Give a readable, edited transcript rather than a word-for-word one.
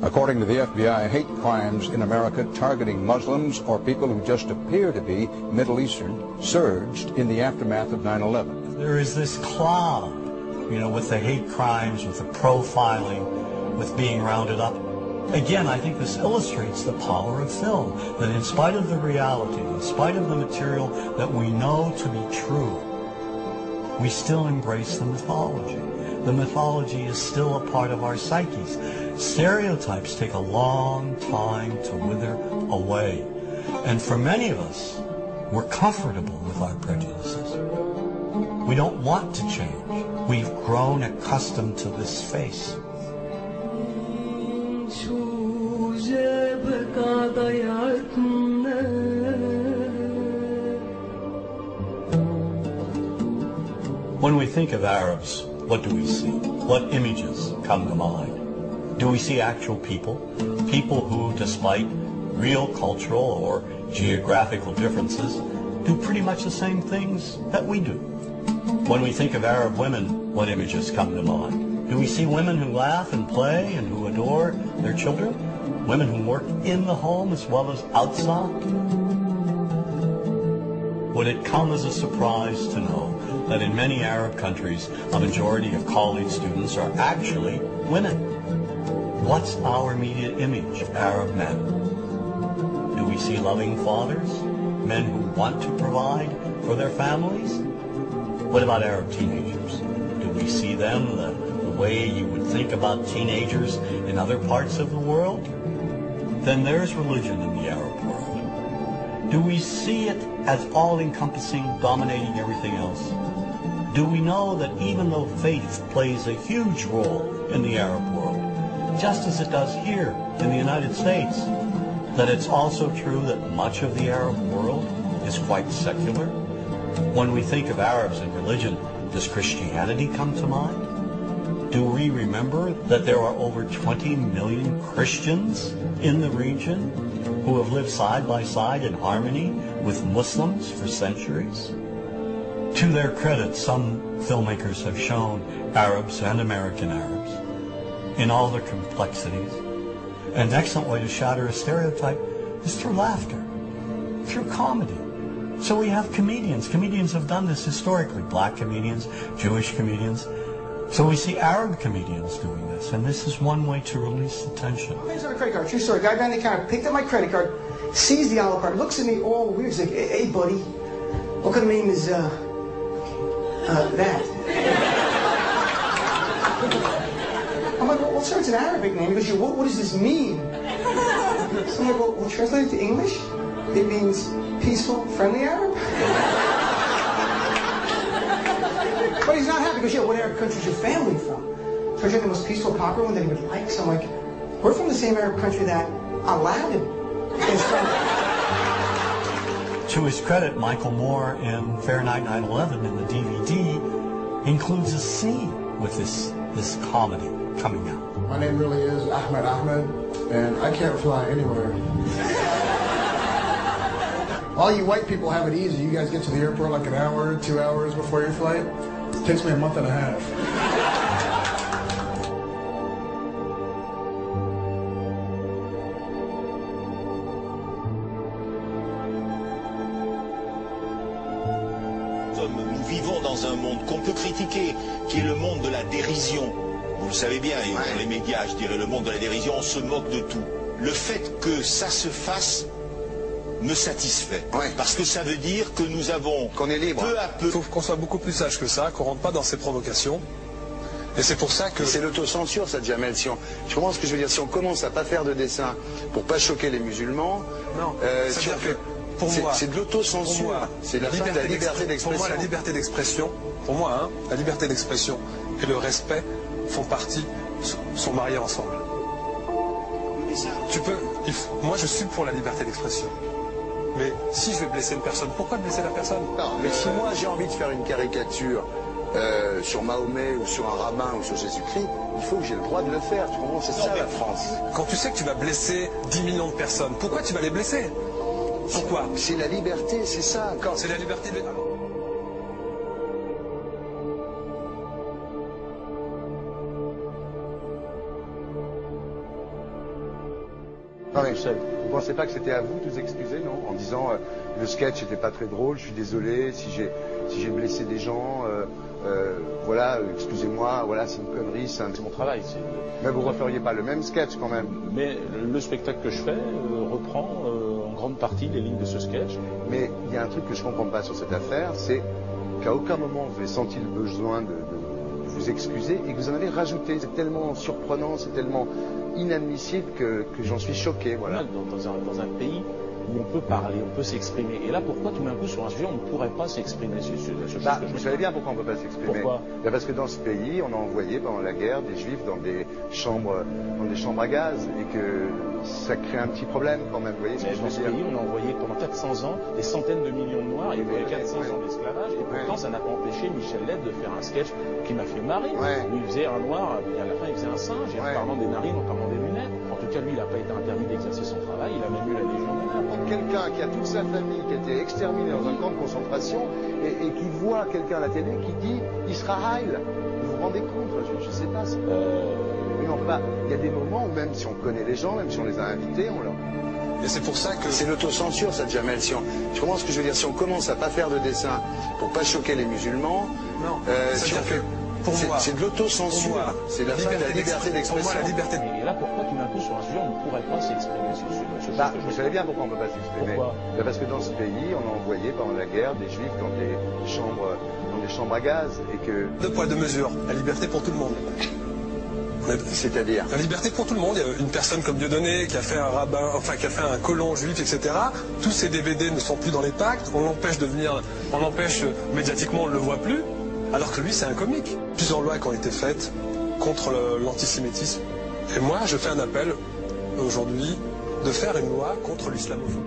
According to the FBI, hate crimes in America targeting Muslims or people who just appear to be Middle Eastern surged in the aftermath of 9/11. There is this cloud, with the hate crimes, with the profiling, with being rounded up. Again, I think this illustrates the power of film, that in spite of the reality, in spite of the material that we know to be true, we still embrace the mythology. The mythology is still a part of our psyches. Stereotypes take a long time to wither away. And for many of us, we're comfortable with our prejudices. We don't want to change. We've grown accustomed to this face. When we think of Arabs, what do we see? What images come to mind? Do we see actual people? People who, despite real cultural or geographical differences, do pretty much the same things that we do. When we think of Arab women, what images come to mind? Do we see women who laugh and play and who adore their children? Women who work in the home as well as outside? Would it come as a surprise to know that in many Arab countries, a majority of college students are actually women? What's our immediate image of Arab men? Do we see loving fathers? Men who want to provide for their families? What about Arab teenagers? Do we see them the way you would think about teenagers in other parts of the world? Then there's religion in the Arab world. Do we see it as all-encompassing, dominating everything else? Do we know that even though faith plays a huge role in the Arab world, just as it does here in the United States, that it's also true that much of the Arab world is quite secular? When we think of Arabs and religion, does Christianity come to mind? Do we remember that there are over 20 million Christians in the region who have lived side by side in harmony with Muslims for centuries? To their credit, some filmmakers have shown Arabs and American Arabs in all their complexities. An excellent way to shatter a stereotype is through laughter, through comedy. So we have comedians. Comedians have done this historically. Black comedians, Jewish comedians. So we see Arab comedians doing this, and this is one way to release the tension. Here's my credit card. True story. Guy behind the counter picked up my credit card, sees the envelope card, looks at me all weird. He's like, "Hey, buddy, what kind of name is that?" I'm like, "Well, sir, it's an Arabic name." He goes, "What does this mean?" So I'm like, "Well, translate it to English. It means peaceful, friendly Arab." But he's not happy. He goes, "Yeah, what Arab country is your family from?" Turns out the most peaceful, popular one that he would like. So I'm like, "We're from the same Arab country that Aladdin is from." To his credit, Michael Moore in Fahrenheit 9/11 in the DVD includes a scene with this comedy coming out. My name really is Ahmed, and I can't fly anywhere. All you white people have it easy. You guys get to the airport like an hour, 2 hours before your flight. It takes me a month and a half. Nous vivons dans un monde qu'on peut critiquer, qui est le monde de la dérision. Vous le savez bien, et dans les médias, je dirais le monde de la dérision, on se moque de tout. Le fait que ça se fasse me satisfait. Parce que ça veut dire que nous avons, qu'on est libre, peu à peu... Il faut qu'on soit beaucoup plus sage que ça, qu'on rentre pas dans ces provocations. Et c'est pour ça que... C'est l'autocensure, ça, Jamel. Tu comprends ce que je veux dire? Si on commence à pas faire de dessin pour pas choquer les musulmans, non, c'est de l'autocensure. C'est la fin de la liberté d'expression. Pour moi, la liberté d'expression, la liberté d'expression et le respect font partie, sont mariés ensemble. Moi, je suis pour la liberté d'expression. Mais si je vais blesser une personne, pourquoi blesser la personne? Non, mais si moi j'ai envie de faire une caricature sur Mahomet ou sur un rabbin ou sur Jésus-Christ, il faut que j'ai le droit de le faire. Tu comprends? C'est ça la France. Quand tu sais que tu vas blesser 10 millions de personnes, pourquoi tu vas les blesser? Pourquoi? C'est la liberté, c'est ça. C'est la liberté de... Ouais. tout seul. Vous pensez pas que c'était à vous de vous excuser, non? En disant le sketch n'était pas très drôle, je suis désolé si j'ai blessé des gens, voilà, excusez-moi, voilà, c'est une connerie, c'est Mon travail. Mais vous referiez pas le même sketch quand même? Mais le spectacle que je fais reprend en grande partie les lignes de ce sketch. Mais il y a un truc que je comprends pas sur cette affaire, c'est qu'à aucun moment vous avez senti le besoin de vous excuser et que vous en avez rajouté. C'est tellement surprenant, c'est tellement inadmissible que j'en suis choqué. Voilà. Dans un pays où on peut parler, on peut s'exprimer. Et là, pourquoi tout d'un coup, sur un sujet, on ne pourrait pas s'exprimer sur ce sujet? Vous savez bien pourquoi on ne peut pas s'exprimer. Pourquoi? Parce que dans ce pays, on a envoyé pendant la guerre des juifs dans des chambres à gaz et que ça crée un petit problème quand même. Vous voyez ce que je veux dans ce dire? pays, on a envoyé pendant 400 ans des centaines de millions de Noirs. Il y a eu 400 ans d'esclavage. Et pourtant, ça n'a pas empêché Michel Leb de faire un sketch qui m'a fait marrer. Où il faisait un noir, et à la fin, il faisait un singe. Et en parlant des narines, en parlant des lunettes. En tout cas, lui, il n'a pas été interdit d'exercer son travail. Il a même eu la Légion d'honneur. Quelqu'un qui a toute sa famille qui a été exterminée dans un camp de concentration et qui voit quelqu'un à la télé qui dit Israël. Vous vous rendez compte? Je ne sais pas. Non, pas. Il y a des moments où même si on connaît les gens, même si on les a invités, on leur... Et c'est pour ça que... C'est l'autocensure, ça, Jamel. Tu comprends ce que je veux dire? Si on commence à pas faire de dessin pour pas choquer les musulmans... Non, si on fait... Pour moi, c'est de l'autocensure. C'est la fin de la liberté d'expression. Pour moi, la liberté. Et là, pourquoi tout d'un coup, sur un sujet, on ne pourrait pas s'exprimer sur ce sujet? Vous savez bien pourquoi on ne peut pas s'exprimer. Pourquoi? Parce que dans ce pays, on a envoyé pendant la guerre des juifs dans des chambres à gaz et que... Deux poids, deux mesures. La liberté pour tout le monde. C'est-à-dire? La liberté pour tout le monde. Il y a une personne comme Dieudonné qui a fait un rabbin, enfin qui a fait un colon juif, etc. Tous ces DVD ne sont plus dans les pactes. On l'empêche de venir, on l'empêche médiatiquement, on ne le voit plus. Alors que lui, c'est un comique. Plusieurs lois qui ont été faites contre l'antisémitisme. Et moi, je fais un appel aujourd'hui de faire une loi contre l'islamophobie.